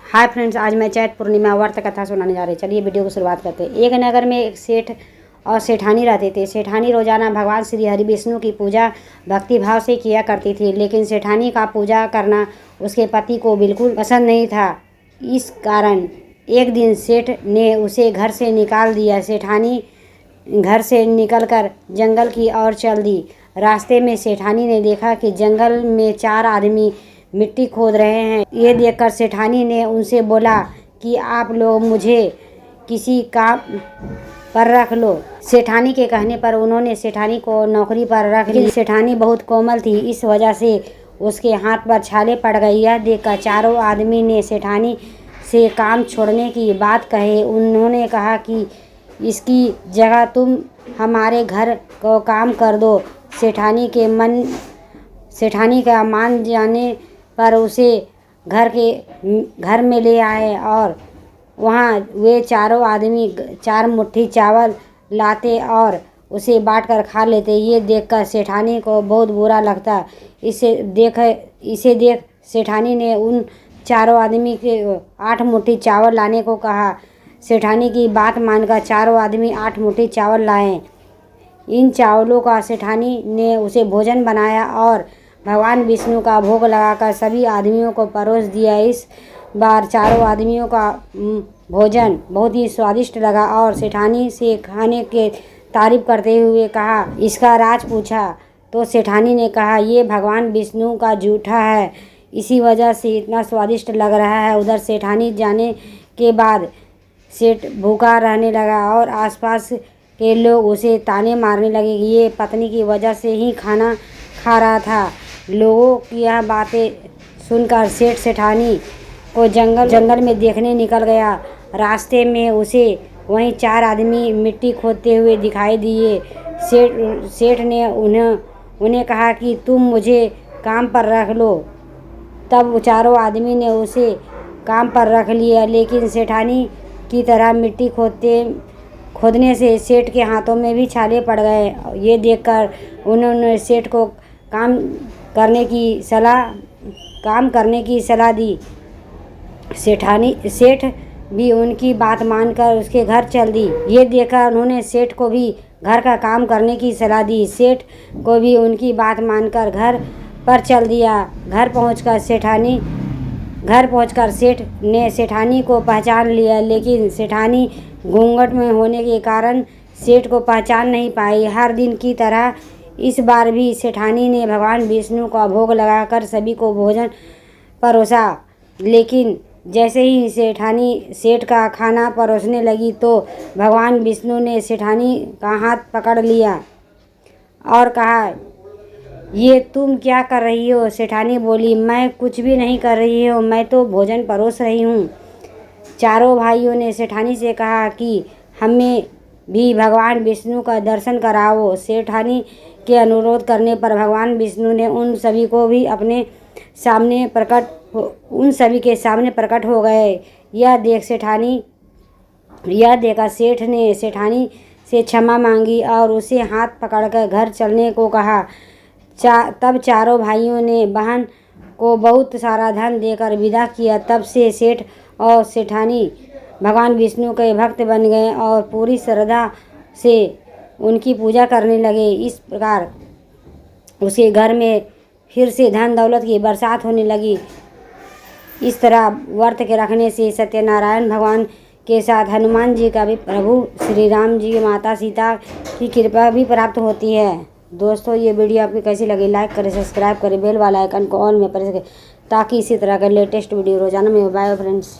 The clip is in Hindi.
हाय फ्रेंड्स, आज मैं चैत पूर्णिमा व्रत कथा सुनाने जा रही। चलिए वीडियो की शुरुआत करते हैं। एक नगर में एक सेठ और सेठानी रहते थे। सेठानी रोजाना भगवान श्री हरि विष्णु की पूजा भक्ति भाव से किया करती थी, लेकिन सेठानी का पूजा करना उसके पति को बिल्कुल पसंद नहीं था। इस कारण एक दिन सेठ ने उसे घर से निकाल दिया। सेठानी घर से निकलकर जंगल की ओर चल दी। रास्ते में सेठानी ने देखा कि जंगल में 4 आदमी मिट्टी खोद रहे हैं। ये देखकर सेठानी ने उनसे बोला कि आप लोग मुझे किसी काम पर रख लो। सेठानी के कहने पर उन्होंने सेठानी को नौकरी पर रख ली। सेठानी बहुत कोमल थी, इस वजह से उसके हाथ पर छाले पड़ गए। यह देखकर चारों आदमी ने सेठानी से काम छोड़ने की बात कही। उन्होंने कहा कि इसकी जगह तुम हमारे घर को काम कर दो। सेठानी का मान जाने पर उसे घर में ले आए और वहाँ वे चारों आदमी 4 मुट्ठी चावल लाते और उसे बांटकर खा लेते। ये देखकर सेठानी को बहुत बुरा लगता। इसे देख सेठानी ने उन चारों आदमी के 8 मुट्ठी चावल लाने को कहा। सेठानी की बात मानकर चारों आदमी 8 मुट्ठी चावल लाए। इन चावलों का सेठानी ने उसे भोजन बनाया और भगवान विष्णु का भोग लगाकर सभी आदमियों को परोस दिया। इस बार चारों आदमियों का भोजन बहुत ही स्वादिष्ट लगा और सेठानी से खाने के तारीफ करते हुए कहा, इसका राज पूछा तो सेठानी ने कहा, ये भगवान विष्णु का जूठा है, इसी वजह से इतना स्वादिष्ट लग रहा है। उधर सेठानी जाने के बाद सेठ भूखा रहने लगा और आसपास के लोग उसे ताने मारने लगे कि ये पत्नी की वजह से ही खाना खा रहा था। लोगों की यह बातें सुनकर सेठ सेठानी को जंगल में देखने निकल गया। रास्ते में उसे वहीं 4 आदमी मिट्टी खोदते हुए दिखाई दिए। सेठ ने उन्हें कहा कि तुम मुझे काम पर रख लो। तब चारों आदमी ने उसे काम पर रख लिया, लेकिन सेठानी की तरह मिट्टी खोदने से सेठ के हाथों में भी छाले पड़ गए। ये देखकर उन्होंने सेठ को काम करने की सलाह दी। सेठ भी उनकी बात मानकर उसके घर चल दी। ये देखकर उन्होंने सेठ को भी घर का काम करने की सलाह दी। सेठ को भी उनकी बात मानकर घर पर चल दिया। घर पहुंचकर सेठ ने सेठानी को पहचान लिया, लेकिन सेठानी घूंघट में होने के कारण सेठ को पहचान नहीं पाई। हर दिन की तरह इस बार भी सेठानी ने भगवान विष्णु का भोग लगाकर सभी को भोजन परोसा, लेकिन जैसे ही सेठानी सेठ का खाना परोसने लगी तो भगवान विष्णु ने सेठानी का हाथ पकड़ लिया और कहा, ये तुम क्या कर रही हो? सेठानी बोली, मैं कुछ भी नहीं कर रही हूँ, मैं तो भोजन परोस रही हूँ। चारों भाइयों ने सेठानी से कहा कि हमें भी भगवान विष्णु का दर्शन कराओ। सेठानी के अनुरोध करने पर भगवान विष्णु ने उन सभी के सामने प्रकट हो गए। यह देखकर सेठ ने सेठानी से क्षमा मांगी और उसे हाथ पकड़कर घर चलने को कहा। तब चारों भाइयों ने बहन को बहुत सारा धन देकर विदा किया। तब से सेठ और सेठानी भगवान विष्णु के भक्त बन गए और पूरी श्रद्धा से उनकी पूजा करने लगे। इस प्रकार उसके घर में फिर से धन दौलत की बरसात होने लगी। इस तरह व्रत के रखने से सत्यनारायण भगवान के साथ हनुमान जी का भी, प्रभु श्री राम जी, माता सीता की कृपा भी प्राप्त होती है। दोस्तों, ये वीडियो आपको कैसी लगी? लाइक करें, सब्सक्राइब करें, बेल वाला आइकन को ऑन में प्रेस करें ताकि इसी तरह का लेटेस्ट वीडियो रोजाना में। Bye friends.